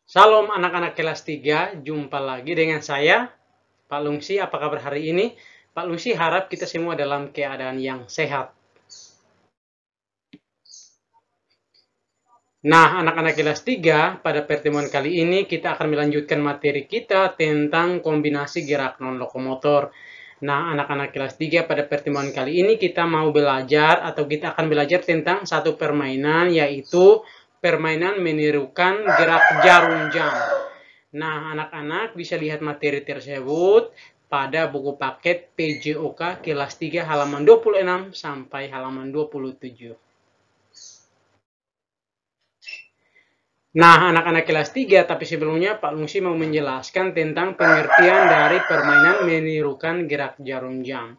Salam anak-anak kelas 3, jumpa lagi dengan saya, Pak Lungsi. Apa kabar hari ini? Pak Lungsi harap kita semua dalam keadaan yang sehat. Nah, anak-anak kelas 3, pada pertemuan kali ini kita akan melanjutkan materi kita tentang kombinasi gerak non-lokomotor. Nah, anak-anak kelas 3, pada pertemuan kali ini kita mau belajar atau kita akan belajar tentang satu permainan, yaitu permainan menirukan gerak jarum jam. Nah, anak-anak bisa lihat materi tersebut pada buku paket PJOK kelas 3 halaman 26 sampai halaman 27. Nah, anak-anak kelas 3, tapi sebelumnya Pak Lungsi mau menjelaskan tentang pengertian dari permainan menirukan gerak jarum jam.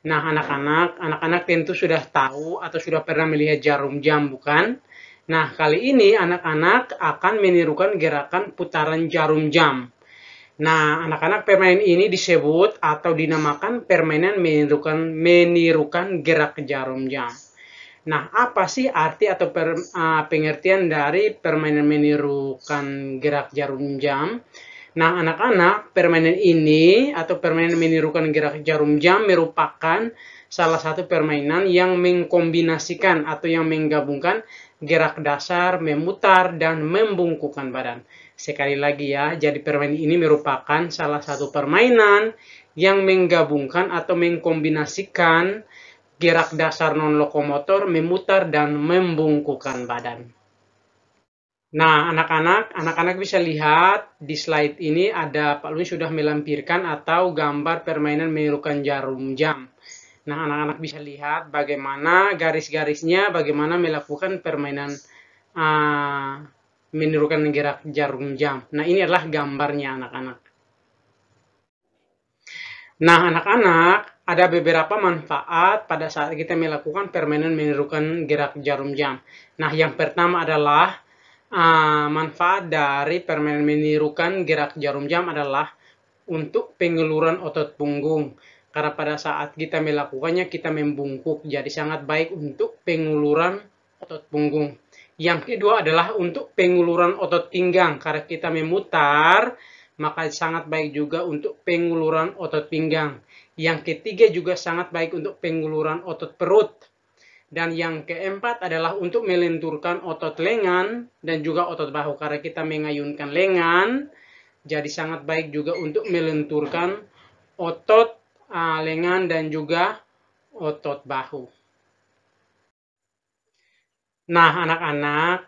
Nah, anak-anak tentu sudah tahu atau sudah pernah melihat jarum jam, bukan? Nah, kali ini anak-anak akan menirukan gerakan putaran jarum jam. Nah, anak-anak permainan ini disebut atau dinamakan permainan menirukan gerak jarum jam. Nah, apa sih arti atau pengertian dari permainan menirukan gerak jarum jam? Nah, anak-anak, permainan ini atau permainan menirukan gerak jarum jam merupakan salah satu permainan yang mengkombinasikan atau yang menggabungkan gerak dasar, memutar, dan membungkukkan badan. Sekali lagi ya, jadi permainan ini merupakan salah satu permainan yang menggabungkan atau mengkombinasikan gerak dasar non-lokomotor, memutar, dan membungkukkan badan. Nah, anak-anak bisa lihat di slide ini ada Pak Luis sudah melampirkan atau gambar permainan menirukan jarum jam. Nah, anak-anak bisa lihat bagaimana garis-garisnya, bagaimana melakukan permainan menirukan gerak jarum jam. Nah, ini adalah gambarnya anak-anak. Nah, anak-anak, ada beberapa manfaat pada saat kita melakukan permainan menirukan gerak jarum jam. Nah, yang pertama adalah manfaat dari permainan menirukan gerak jarum jam adalah untuk pengeluaran otot punggung. Karena pada saat kita melakukannya, kita membungkuk. Jadi sangat baik untuk pengeluaran otot punggung. Yang kedua adalah untuk pengeluaran otot pinggang. Karena kita memutar, maka sangat baik juga untuk pengeluaran otot pinggang. Yang ketiga juga sangat baik untuk pengeluaran otot perut. Dan yang keempat adalah untuk melenturkan otot lengan dan juga otot bahu. Karena kita mengayunkan lengan, jadi sangat baik juga untuk melenturkan otot lengan dan juga otot bahu. Nah, anak-anak,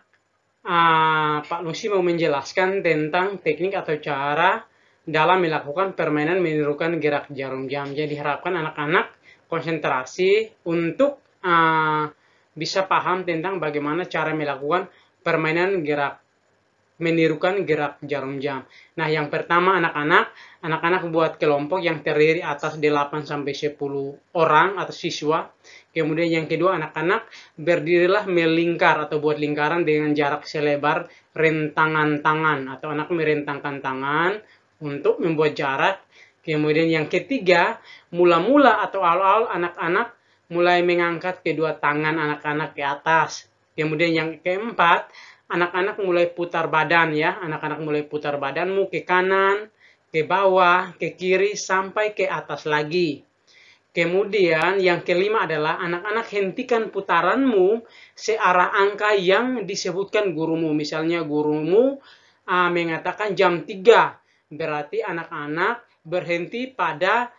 Pak Lusi mau menjelaskan tentang teknik atau cara dalam melakukan permainan menirukan gerak jarum jam. Jadi harapkan anak-anak konsentrasi untuk bisa paham tentang bagaimana cara melakukan permainan menirukan gerak jarum jam. Nah, yang pertama anak-anak buat kelompok yang terdiri atas 8 sampai 10 orang atau siswa. Kemudian yang kedua, anak-anak berdirilah melingkar atau buat lingkaran dengan jarak selebar rentangan tangan atau anak merentangkan tangan untuk membuat jarak. Kemudian yang ketiga, mula-mula atau awal-awal anak-anak mulai mengangkat kedua tangan anak-anak ke atas. Kemudian yang keempat, anak-anak mulai putar badan ya. Anak-anak mulai putar badanmu ke kanan, ke bawah, ke kiri, sampai ke atas lagi. Kemudian yang kelima adalah anak-anak hentikan putaranmu searah angka yang disebutkan gurumu. Misalnya gurumu mengatakan jam 3. Berarti anak-anak berhenti pada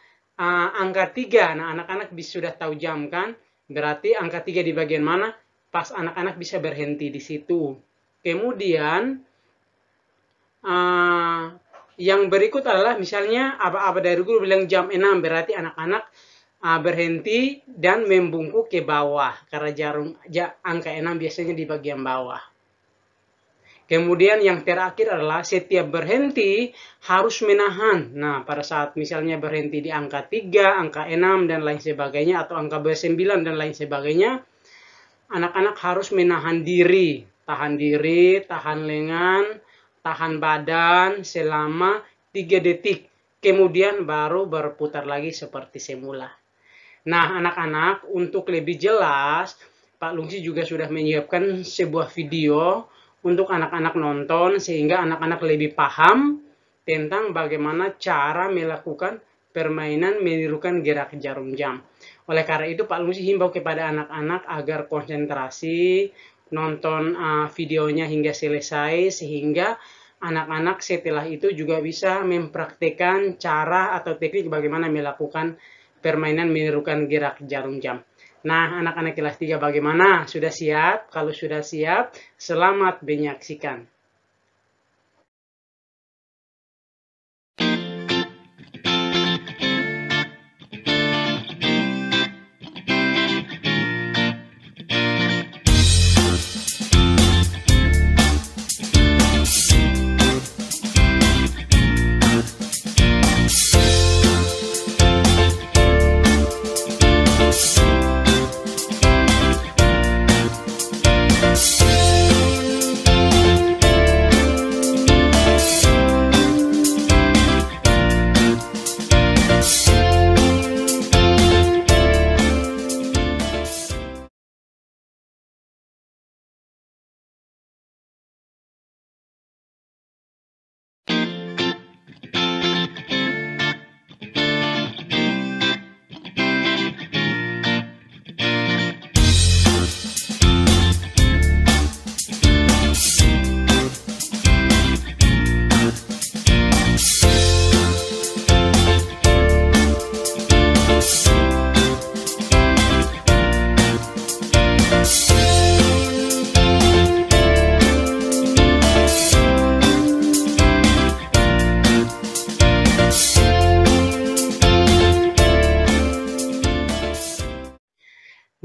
angka 3. Nah, anak-anak sudah tahu jam kan? Berarti angka 3 di bagian mana? Pas anak-anak bisa berhenti di situ. Kemudian yang berikut adalah misalnya aba-aba dari guru bilang jam 6. Berarti anak-anak berhenti dan membungkuk ke bawah. Karena angka 6 biasanya di bagian bawah. Kemudian yang terakhir adalah setiap berhenti harus menahan. Nah, pada saat misalnya berhenti di angka 3, angka 6, dan lain sebagainya, atau angka 9 dan lain sebagainya, anak-anak harus menahan diri. Tahan diri, tahan lengan, tahan badan selama 3 detik. Kemudian baru berputar lagi seperti semula. Nah, anak-anak, untuk lebih jelas, Pak Lungsi juga sudah menyiapkan sebuah video untuk anak-anak nonton sehingga anak-anak lebih paham tentang bagaimana cara melakukan permainan menirukan gerak jarum jam. Oleh karena itu Pak Lungsi himbau kepada anak-anak agar konsentrasi nonton videonya hingga selesai sehingga anak-anak setelah itu juga bisa mempraktekkan cara atau teknik bagaimana melakukan permainan menirukan gerak jarum jam. Nah, anak-anak kelas 3 bagaimana? Sudah siap? Kalau sudah siap, selamat menyaksikan.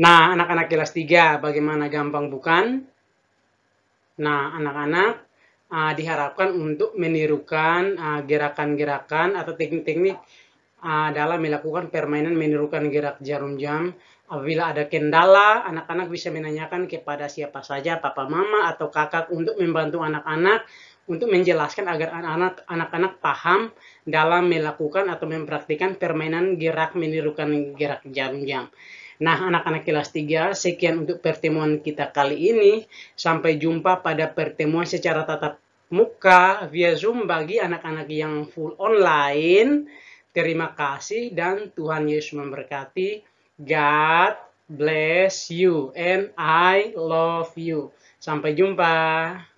Nah, anak-anak kelas 3, bagaimana gampang bukan? Nah, anak-anak diharapkan untuk menirukan gerakan-gerakan atau teknik-teknik dalam melakukan permainan menirukan gerak jarum jam. Apabila ada kendala, anak-anak bisa menanyakan kepada siapa saja, papa, mama, atau kakak untuk membantu anak-anak untuk menjelaskan agar anak-anak paham dalam melakukan atau mempraktikkan permainan gerak menirukan gerak jarum jam. Nah, anak-anak kelas 3, sekian untuk pertemuan kita kali ini. Sampai jumpa pada pertemuan secara tatap muka via Zoom bagi anak-anak yang full online. Terima kasih dan Tuhan Yesus memberkati. God bless you and I love you. Sampai jumpa.